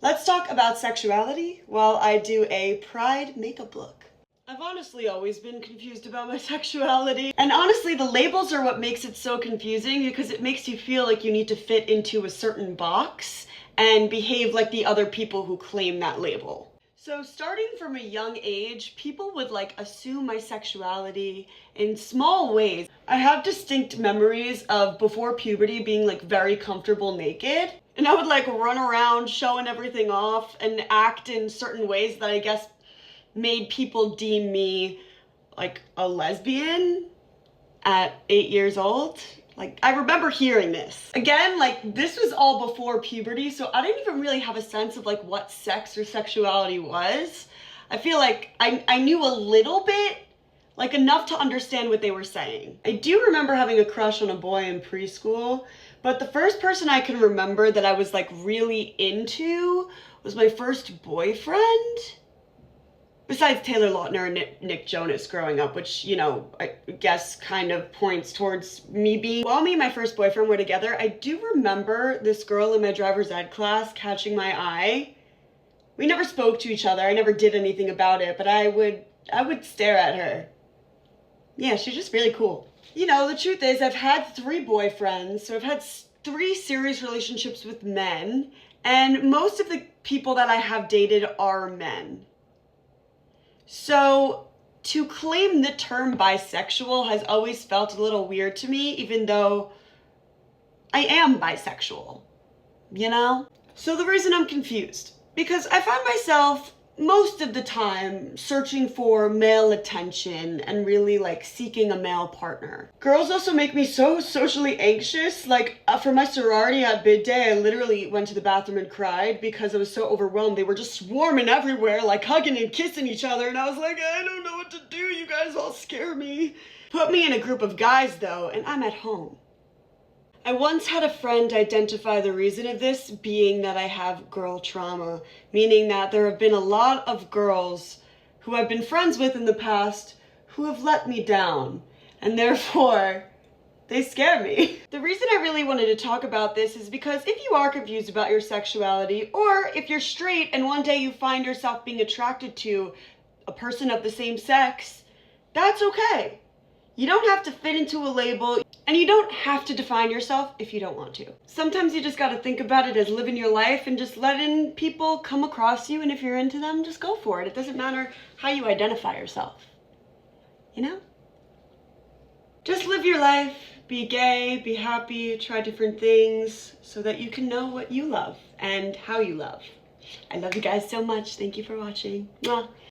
Let's talk about sexuality while I do a pride makeup look. I've honestly always been confused about my sexuality. And honestly, the labels are what makes it so confusing because it makes you feel like you need to fit into a certain box and behave like the other people who claim that label. So starting from a young age, people would assume my sexuality in small ways. I have distinct memories of before puberty being very comfortable naked. And I would run around showing everything off and act in certain ways that I guess made people deem me a lesbian at 8 years old. I remember hearing this. Again, this was all before puberty, so I didn't even really have a sense of what sex or sexuality was. I feel like I knew a little bit, enough to understand what they were saying. I do remember having a crush on a boy in preschool, but the first person I can remember that I was really into was my first boyfriend. Besides Taylor Lautner and Nick Jonas growing up, which, I guess kind of points towards me being... While me and my first boyfriend were together, I do remember this girl in my driver's ed class catching my eye. We never spoke to each other. I never did anything about it, but I would stare at her. Yeah, she's just really cool. The truth is I've had 3 boyfriends, so I've had 3 serious relationships with men, and most of the people that I have dated are men. So to claim the term bisexual has always felt a little weird to me, even though I am bisexual, So the reason I'm confused, because I find myself most of the time searching for male attention and really seeking a male partner. Girls also make me so socially anxious. For my sorority at bid day, I literally went to the bathroom and cried because I was so overwhelmed. They were just swarming everywhere, hugging and kissing each other, and I was like, I don't know what to do. You guys all scare me. Put me in a group of guys though, and I'm at home. I once had a friend identify the reason of this being that I have girl trauma, meaning that there have been a lot of girls who I've been friends with in the past who have let me down, and therefore they scare me. The reason I really wanted to talk about this is because if you are confused about your sexuality, or if you're straight and one day you find yourself being attracted to a person of the same sex, that's okay. You don't have to fit into a label, and you don't have to define yourself if you don't want to. Sometimes you just gotta think about it as living your life and just letting people come across you, and if you're into them, just go for it. It doesn't matter how you identify yourself, Just live your life, be gay, be happy, try different things so that you can know what you love and how you love. I love you guys so much. Thank you for watching. Mwah.